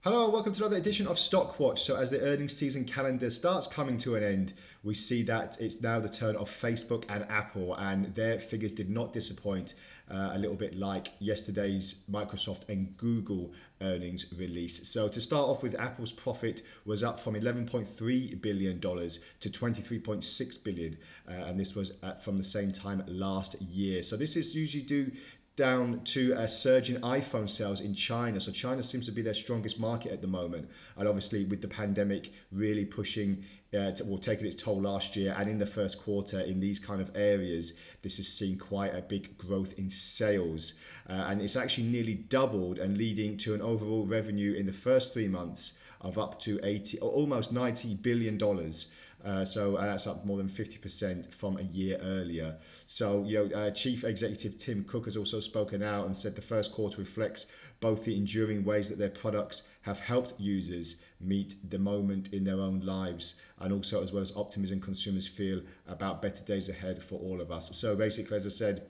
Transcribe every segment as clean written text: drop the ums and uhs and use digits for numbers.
Hello, welcome to another edition of Stock Watch. So as the earnings season calendar starts coming to an end, we see that it's now the turn of Facebook and Apple, and their figures did not disappoint, a little bit like yesterday's Microsoft and Google earnings release. So to start off with, Apple's profit was up from $11.3 billion to $23.6 billion, and this was from the same time last year. So this is usually due down to a surge in iPhone sales in China. So China seems to be their strongest market at the moment. And obviously with the pandemic really pushing, taking its toll last year and in the first quarter in these kind of areas, this has seen quite a big growth in sales. And it's actually nearly doubled and leading to an overall revenue in the first 3 months of up to almost $90 billion. So that's up more than 50% from a year earlier. So, Chief Executive Tim Cook has also spoken out and said the first quarter reflects both the enduring ways that their products have helped users meet the moment in their own lives, and also as well as optimism consumers feel about better days ahead for all of us. So basically, as I said,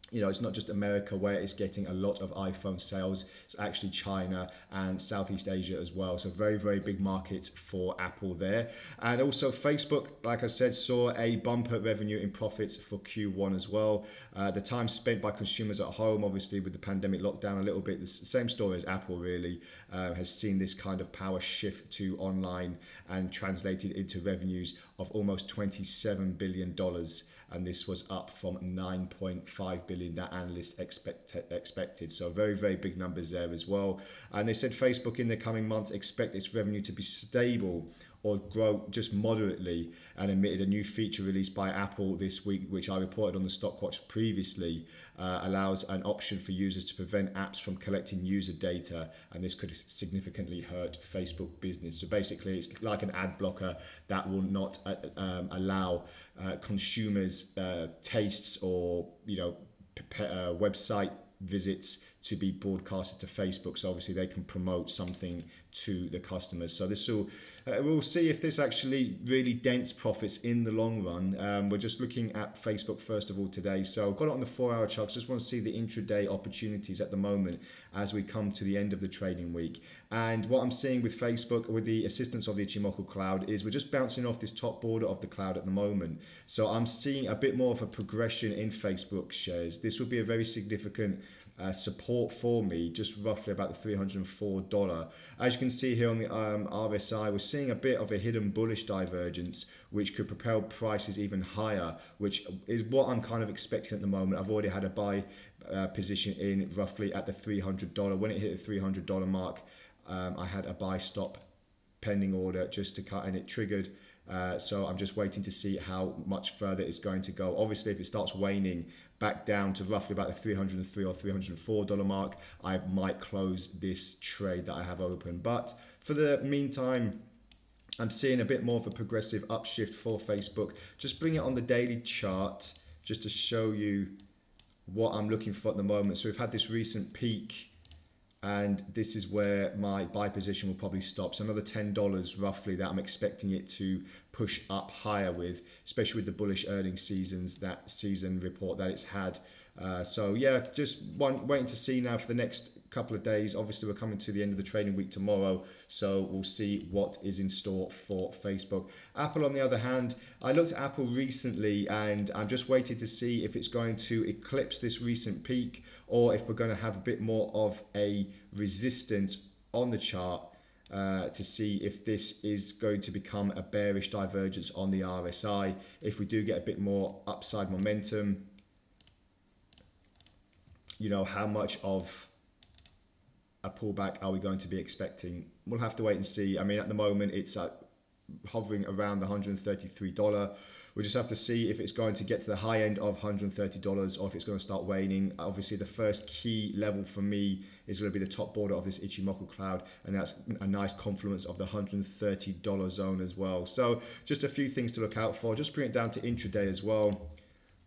it's not just America where it's getting a lot of iPhone sales, it's actually China and Southeast Asia as well. So very, very big markets for Apple there. And also Facebook, like I said, saw a bumper revenue in profits for Q1 as well. The time spent by consumers at home, obviously with the pandemic lockdown a little bit, the same story as Apple really, has seen this kind of power shift to online and translated into revenues of almost $27 billion. And this was up from 9.5 billion that analysts expected. So very, very big numbers there as well. And they said Facebook in the coming months expect its revenue to be stable or grow just moderately, and admitted a new feature released by Apple this week, which I reported on the Stock Watch previously, allows an option for users to prevent apps from collecting user data, and this could significantly hurt Facebook business. So basically it's like an ad blocker that will not allow consumers' tastes or website visits to be broadcasted to Facebook, so obviously they can promote something to the customers. So this will, we'll see if this actually really dents profits in the long run. We're just looking at Facebook first of all today. So I've got it on the 4-hour chart. Just want to see the intraday opportunities at the moment as we come to the end of the trading week. And what I'm seeing with Facebook, with the assistance of the Ichimoku cloud, is we're just bouncing off this top border of the cloud at the moment. So I'm seeing a bit more of a progression in Facebook shares. This would be a very significant support for me, just roughly about the $304. As you can see here on the RSI, we're seeing a bit of a hidden bullish divergence, which could propel prices even higher, which is what I'm kind of expecting at the moment. I've already had a buy position in roughly at the $300. When it hit the $300 mark, I had a buy stop pending order just to cut, and it triggered. So I'm just waiting to see how much further it's going to go. Obviously, if it starts waning back down to roughly about the $303 or $304 mark, I might close this trade that I have open. But for the meantime, I'm seeing a bit more of a progressive upshift for Facebook. Just bring it on the daily chart just to show you what I'm looking for at the moment. So we've had this recent peak, and this is where my buy position will probably stop. So another $10 roughly that I'm expecting it to push up higher with, especially with the bullish earnings season report that it's had. So yeah, just waiting to see now for the next couple of days. Obviously, we're coming to the end of the trading week tomorrow, so we'll see what is in store for Facebook. Apple, on the other hand, I looked at Apple recently, and I'm just waiting to see if it's going to eclipse this recent peak, or if we're going to have a bit more of a resistance on the chart to see if this is going to become a bearish divergence on the RSI. If we do get a bit more upside momentum, how much of a pullback are we going to be expecting? We'll have to wait and see. I mean, at the moment it's hovering around the $133. We'll just have to see if it's going to get to the high end of $130 or if it's going to start waning. Obviously, the first key level for me is going to be the top border of this Ichimoku cloud, and that's a nice confluence of the $130 zone as well. So just a few things to look out for. Just bring it down to intraday as well.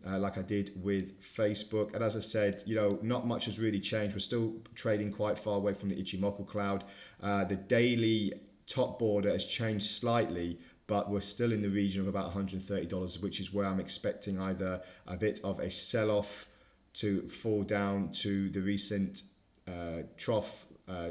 Like I did with Facebook. And as I said, not much has really changed. We're still trading quite far away from the Ichimoku cloud. The daily top border has changed slightly, but we're still in the region of about $130, which is where I'm expecting either a bit of a sell-off to fall down to the recent trough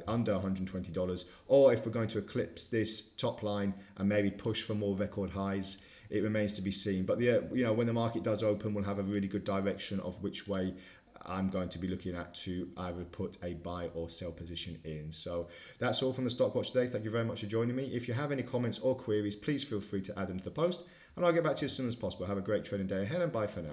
under $120, or if we're going to eclipse this top line and maybe push for more record highs. It remains to be seen. But when the market does open, we'll have a really good direction of which way I'm going to be looking at to either put a buy or sell position in. So that's all from the Stock Watch today. Thank you very much for joining me. If you have any comments or queries, please feel free to add them to the post, and I'll get back to you as soon as possible. Have a great trading day ahead, and bye for now.